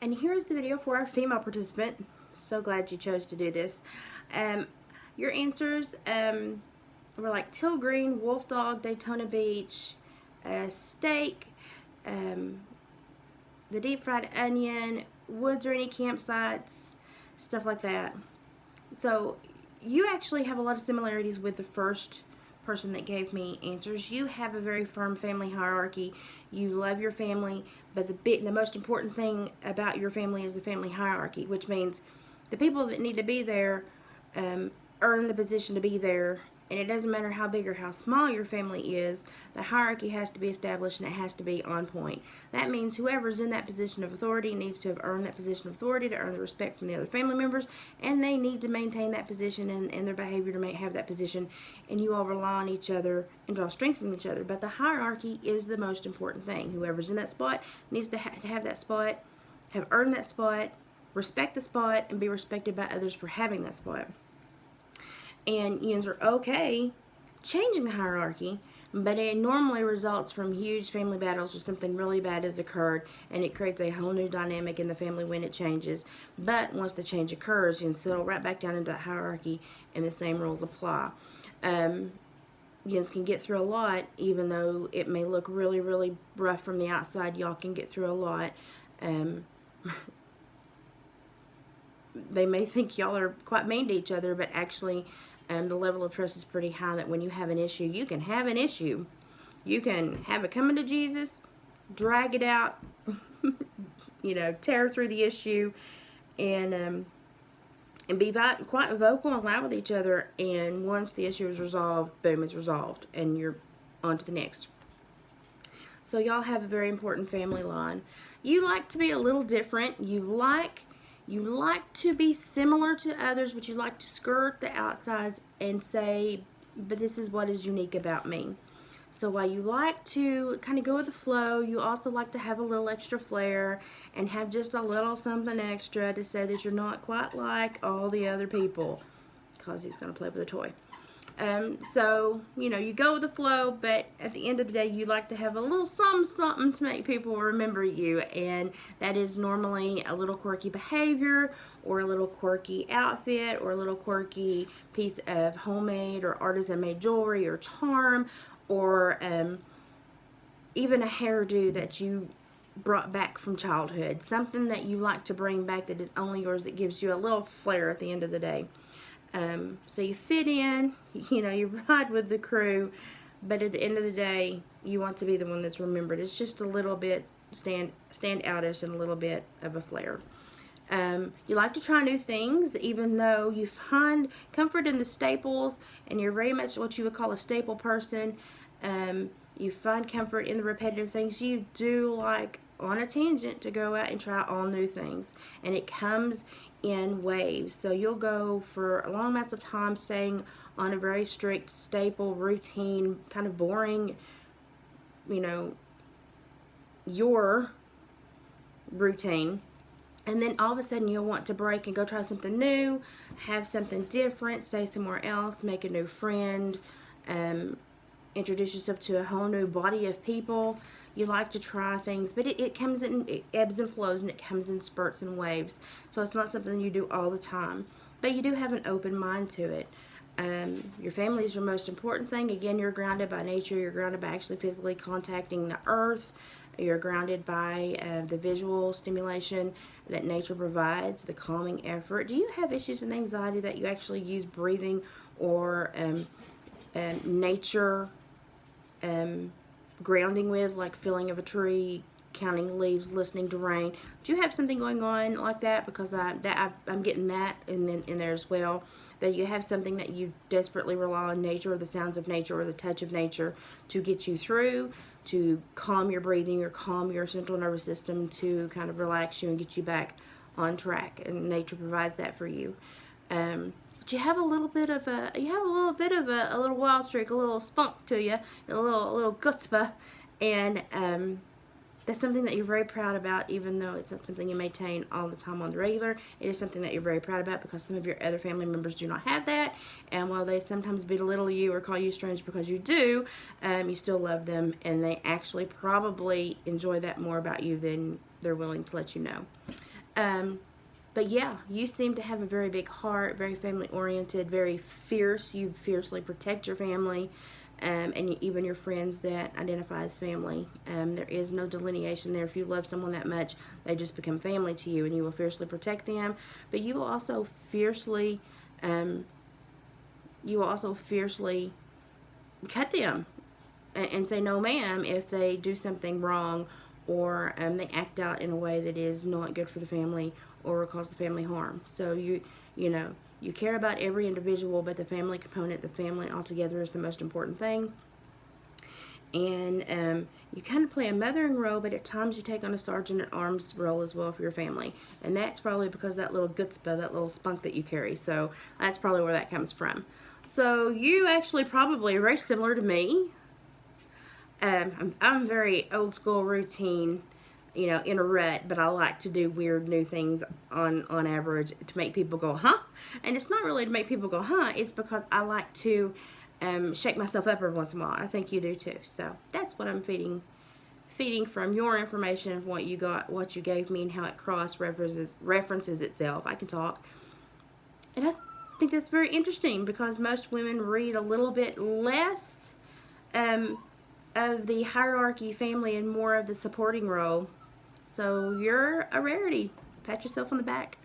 And here's the video for our female participant. So glad you chose to do this. Your answers were like teal green, wolf dog, Daytona Beach, steak, the deep fried onion, woods or any campsites, stuff like that. So you actually have a lot of similarities with the first person that gave me answers. You have a very firm family hierarchy. You love your family, but the most important thing about your family is the family hierarchy, which means the people that need to be there earn the position to be there. And it doesn't matter how big or how small your family is, the hierarchy has to be established and it has to be on point. That means whoever's in that position of authority needs to have earned that position of authority to earn the respect from the other family members, and they need to maintain that position and their behavior to have that position, and you all rely on each other and draw strength from each other. But the hierarchy is the most important thing. Whoever's in that spot needs to have that spot, have earned that spot, respect the spot, and be respected by others for having that spot. And yins are okay changing the hierarchy, but it normally results from huge family battles or something really bad has occurred, and it creates a whole new dynamic in the family when it changes. But once the change occurs, you can settle right back down into the hierarchy, and the same rules apply. Yins can get through a lot, even though it may look really, really rough from the outside. Y'all can get through a lot. They may think y'all are quite mean to each other, but actually the level of trust is pretty high that when you have an issue, you can have an issue. You can have it coming to Jesus, drag it out, tear through the issue, and be quite vocal and loud with each other. And once the issue is resolved, boom, it's resolved, and you're on to the next. So y'all have a very important family line. You like to be a little different. You like to be similar to others, but you like to skirt the outsides and say, but this is what is unique about me. So while you like to kind of go with the flow, you also like to have a little extra flair and have just a little something extra to say that you're not quite like all the other people, because he's going to play with a toy. So, you go with the flow, but at the end of the day, you like to have a little something to make people remember you, and that is normally a little quirky behavior, or a little quirky outfit, or a little quirky piece of homemade or artisan-made jewelry or charm, or even a hairdo that you brought back from childhood, something that you like to bring back that is only yours, that gives you a little flair at the end of the day. So you fit in, you ride with the crew, but at the end of the day, you want to be the one that's remembered. It's just a little bit stand outish and a little bit of a flair. You like to try new things, even though you find comfort in the staples, and you're very much what you would call a staple person. You find comfort in the repetitive things. You do like, on a tangent, to go out and try all new things, and it comes in waves. So you'll go for long amounts of time staying on a very strict staple routine, kind of boring, your routine, and then all of a sudden you'll want to break and go try something new, have something different, stay somewhere else, make a new friend, introduce yourself to a whole new body of people. You like to try things, but it comes in, it ebbs and flows, and it comes in spurts and waves. So it's not something you do all the time, but you do have an open mind to it. Your family is your most important thing. Again, you're grounded by nature. You're grounded by actually physically contacting the earth. You're grounded by the visual stimulation that nature provides, the calming effort. Do you have issues with anxiety that you actually use breathing or nature grounding with, like feeling of a tree, counting leaves, listening to rain? Do you have something going on like that? Because I'm getting that in there as well, that you have something that you desperately rely on nature, or the sounds of nature, or the touch of nature to get you through, to calm your breathing or calm your central nervous system, to kind of relax you and get you back on track, and nature provides that for you. But you have a little bit of a little wild streak, a little spunk to you, a little chutzpah, and that's something that you're very proud about, even though it's not something you maintain all the time on the regular. It is something that you're very proud about, because some of your other family members do not have that, and while they sometimes belittle you or call you strange because you do, you still love them, and they actually probably enjoy that more about you than they're willing to let you know. But yeah, you seem to have a very big heart, very family oriented, very fierce. You fiercely protect your family, and even your friends that identify as family. There is no delineation there. If you love someone that much, they just become family to you, and you will fiercely protect them. But you will also fiercely, um, cut them and say no, ma'am, if they do something wrong, or they act out in a way that is not good for the family or cause the family harm. So you care about every individual, but the family component, the family altogether, is the most important thing. And you kind of play a mothering role, but at times you take on a sergeant at arms role as well for your family. And that's probably because of that little chutzpah, that little spunk that you carry. So that's probably where that comes from. So you actually probably are very similar to me. I'm very old school routine, in a rut, but I like to do weird new things on average to make people go, huh? And it's not really to make people go, huh? It's because I like to shake myself up every once in a while. I think you do too. So that's what I'm feeding from your information of what you gave me, and how it cross references itself. I can talk. And I think that's very interesting, because most women read a little bit less of the hierarchy family and more of the supporting role. So you're a rarity. Pat yourself on the back.